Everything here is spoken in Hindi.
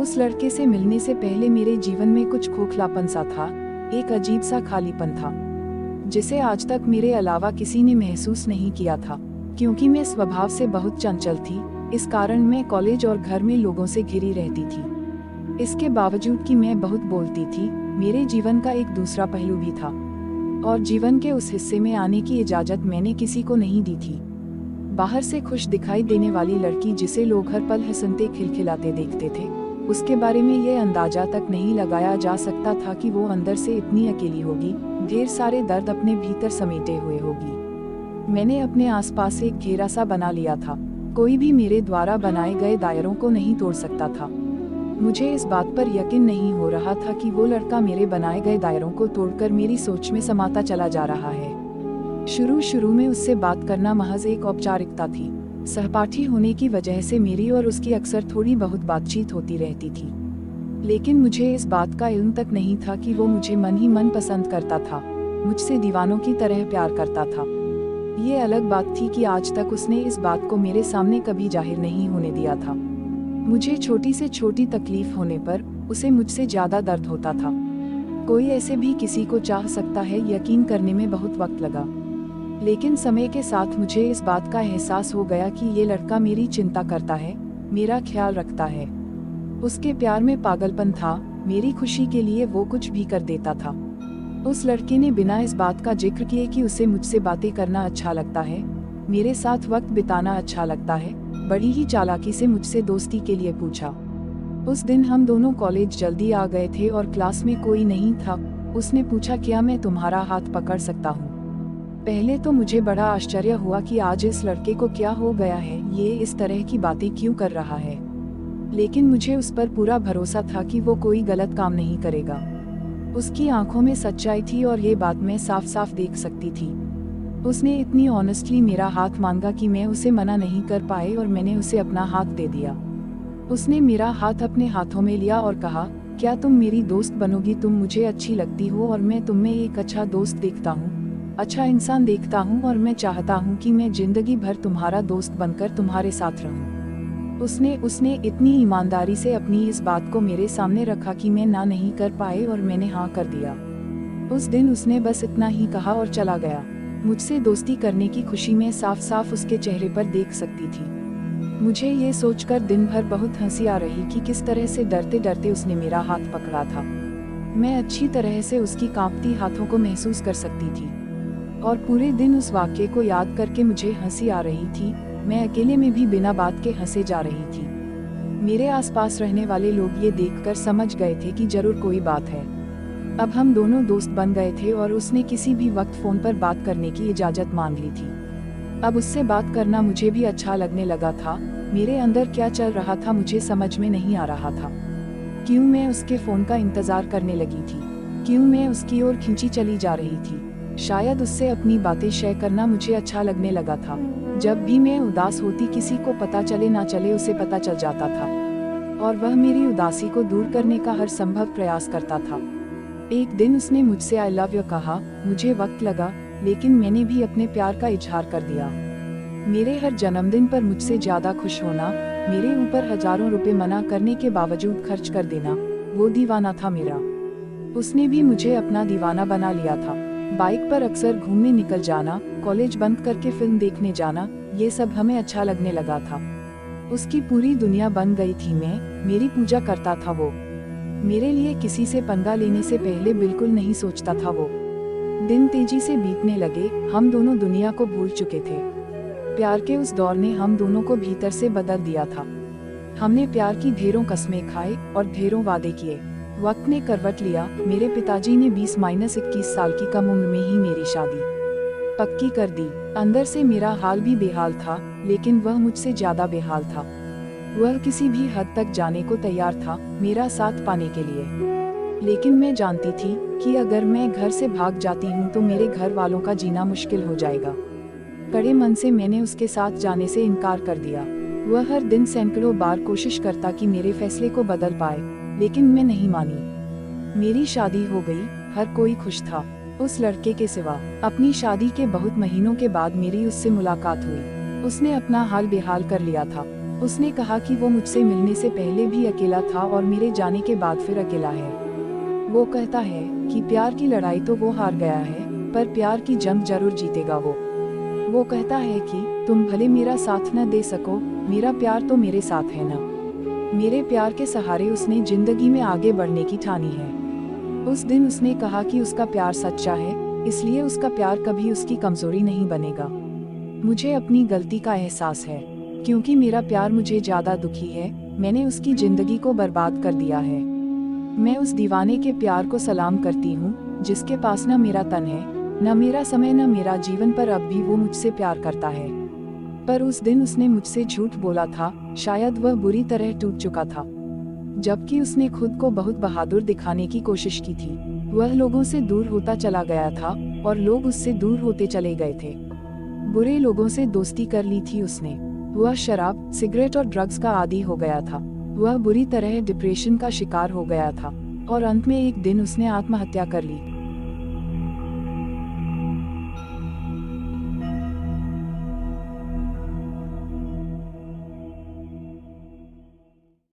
उस लड़के से मिलने से पहले मेरे जीवन में कुछ खोखलापन सा था, एक अजीब सा खालीपन था, जिसे आज तक मेरे अलावा किसी ने महसूस नहीं किया था। क्योंकि मैं स्वभाव से बहुत चंचल थी, इस कारण मैं कॉलेज और घर में लोगों से घिरी रहती थी। इसके बावजूद कि मैं बहुत बोलती थी, मेरे जीवन का एक दूसरा पहलू भी था, और जीवन के उस हिस्से में आने की इजाज़त मैंने किसी को नहीं दी थी। बाहर से खुश दिखाई देने वाली लड़की जिसे लोग हर पल हंसते खिलखिलाते देखते थे, उसके बारे में ये अंदाजा तक नहीं लगाया जा सकता था कि वो अंदर से इतनी अकेली होगी, ढेर सारे दर्द अपने भीतर समेटे हुए होगी। मैंने अपने आसपास एक घेरा सा बना लिया था, कोई भी मेरे द्वारा बनाए गए दायरों को नहीं तोड़ सकता था। मुझे इस बात पर यकीन नहीं हो रहा था कि वो लड़का मेरे बनाए गए दायरों को तोड़कर मेरी सोच में समाता चला जा रहा है। शुरू में उससे बात करना महज एक औपचारिकता थी। सहपाठी होने की वजह से मेरी और उसकी अक्सर थोड़ी बहुत बातचीत होती रहती थी, लेकिन मुझे इस बात का इल्म तक नहीं था कि वो मुझे मन ही मन पसंद करता था, मुझसे दीवानों की तरह प्यार करता था। ये अलग बात थी कि आज तक उसने इस बात को मेरे सामने कभी जाहिर नहीं होने दिया था। मुझे छोटी से छोटी तकलीफ होने पर उसे मुझसे ज्यादा दर्द होता था। कोई ऐसे भी किसी को चाह सकता है, यकीन करने में बहुत वक्त लगा, लेकिन समय के साथ मुझे इस बात का एहसास हो गया कि ये लड़का मेरी चिंता करता है, मेरा ख्याल रखता है। उसके प्यार में पागलपन था, मेरी खुशी के लिए वो कुछ भी कर देता था। उस लड़के ने बिना इस बात का जिक्र किए कि उसे मुझसे बातें करना अच्छा लगता है, मेरे साथ वक्त बिताना अच्छा लगता है, बड़ी ही चालाकी से मुझसे दोस्ती के लिए पूछा। उस दिन हम दोनों कॉलेज जल्दी आ गए थे और क्लास में कोई नहीं था। उसने पूछा, क्या मैं तुम्हारा हाथ पकड़ सकता हूँ? पहले तो मुझे बड़ा आश्चर्य हुआ कि आज इस लड़के को क्या हो गया है, ये इस तरह की बातें क्यों कर रहा है, लेकिन मुझे उस पर पूरा भरोसा था कि वो कोई गलत काम नहीं करेगा। उसकी आंखों में सच्चाई थी और ये बात मैं साफ साफ देख सकती थी। उसने इतनी ऑनेस्टली मेरा हाथ मांगा कि मैं उसे मना नहीं कर पाई और मैंने उसे अपना हाथ दे दिया। उसने मेरा हाथ अपने हाथों में लिया और कहा, क्या तुम मेरी दोस्त बनोगी? तुम मुझे अच्छी लगती हो और मैं तुम में एक अच्छा दोस्त देखता हूँ, अच्छा इंसान देखता हूँ, और मैं चाहता हूँ कि मैं जिंदगी भर तुम्हारा दोस्त बनकर तुम्हारे साथ रहूँ। उसने इतनी ईमानदारी से अपनी इस बात को मेरे सामने रखा कि मैं ना नहीं कर पाई और मैंने हाँ कर दिया। उस दिन उसने बस इतना ही कहा और चला गया। मुझसे दोस्ती करने की खुशी में साफ साफ उसके चेहरे पर देख सकती थी। मुझे ये सोचकर दिन भर बहुत हंसी आ रही कि किस तरह से डरते डरते उसने मेरा हाथ पकड़ा था। मैं अच्छी तरह से उसकी कांपती हाथों को महसूस कर सकती थी, और पूरे दिन उस वाक्य को याद करके मुझे हंसी आ रही थी। मैं अकेले में भी बिना बात के हंसे जा रही थी। मेरे आसपास रहने वाले लोग ये देखकर समझ गए थे कि जरूर कोई बात है। अब हम दोनों दोस्त बन गए थे और उसने किसी भी वक्त फोन पर बात करने की इजाजत मांग ली थी। अब उससे बात करना मुझे भी अच्छा लगने लगा था। मेरे अंदर क्या चल रहा था मुझे समझ में नहीं आ रहा था। क्यों मैं उसके फोन का इंतजार करने लगी थी, क्यों मैं उसकी ओर खींची चली जा रही थी। शायद उससे अपनी बातें शेयर करना मुझे अच्छा लगने लगा था। जब भी मैं उदास होती, किसी को पता चले ना चले उसे पता चल जाता था, और वह मेरी उदासी को दूर करने का हर संभव प्रयास करता था। एक दिन उसने मुझसे आई लव यू कहा। मुझे वक्त लगा, लेकिन मैंने भी अपने प्यार का इजहार कर दिया। मेरे हर जन्मदिन पर मुझसे ज्यादा खुश होना, मेरे ऊपर हजारों रुपए मना करने के बावजूद खर्च कर देना, वो दीवाना था मेरा। उसने भी मुझे अपना दीवाना बना लिया था। बाइक पर अक्सर घूमने निकल जाना, कॉलेज बंद करके फिल्म देखने जाना, ये सब हमें अच्छा लगने लगा था। उसकी पूरी दुनिया बन गई थी मैं, मेरी पूजा करता था वो। मेरे लिए किसी से पंगा लेने से पहले बिल्कुल नहीं सोचता था वो। दिन तेजी से बीतने लगे, हम दोनों दुनिया को भूल चुके थे। प्यार के उस दौर ने हम दोनों को भीतर से बदल दिया था। हमने प्यार की ढेरों कस्में खाई और ढेरों वादे किए। वक्त ने करवट लिया। मेरे पिताजी ने 20-21 साल की कम उम्र में ही मेरी शादी पक्की कर दी। अंदर से मेरा हाल भी बेहाल था, लेकिन वह मुझसे ज्यादा बेहाल था। वह किसी भी हद तक जाने को तैयार था मेरा साथ पाने के लिए। लेकिन मैं जानती थी कि अगर मैं घर से भाग जाती हूँ तो मेरे घर वालों का जीना मुश्किल हो जाएगा। कड़े मन से मैंने उसके साथ जाने से इनकार कर दिया। वह हर दिन सैकड़ों बार कोशिश करता कि मेरे फैसले को बदल पाए, लेकिन मैं नहीं मानी। मेरी शादी हो गई, हर कोई खुश था उस लड़के के सिवा। अपनी शादी के बहुत महीनों के बाद मेरी उससे मुलाकात हुई। उसने अपना हाल बेहाल कर लिया था। उसने कहा कि वो मुझसे मिलने से पहले भी अकेला था और मेरे जाने के बाद फिर अकेला है। वो कहता है कि प्यार की लड़ाई तो वो हार गया है, पर प्यार की जंग जरूर जीतेगा वो कहता है कि तुम भले मेरा साथ न दे सको, मेरा प्यार तो मेरे साथ है ना। मेरे प्यार के सहारे उसने जिंदगी में आगे बढ़ने की ठानी है। उस दिन उसने कहा कि उसका प्यार सच्चा है, इसलिए उसका प्यार कभी उसकी कमजोरी नहीं बनेगा। मुझे अपनी गलती का एहसास है, क्योंकि मेरा प्यार मुझे ज्यादा दुखी है, मैंने उसकी जिंदगी को बर्बाद कर दिया है। मैं उस दीवाने के प्यार को सलाम करती हूँ, जिसके पास न मेरा तन है, न मेरा समय, न मेरा जीवन, पर अब भी वो मुझसे प्यार करता है। पर उस दिन उसने मुझसे झूठ बोला था, शायद वह बुरी तरह टूट चुका था। जबकि उसने खुद को बहुत बहादुर दिखाने की कोशिश की थी। वह लोगों से दूर होता चला गया था और लोग उससे दूर होते चले गए थे। बुरे लोगों से दोस्ती कर ली थी उसने। वह शराब, सिगरेट और ड्रग्स का आदी हो गया था। वह बुरी तरह डिप्रेशन का शिकार हो गया था और अंत में एक दिन उसने आत्महत्या कर ली।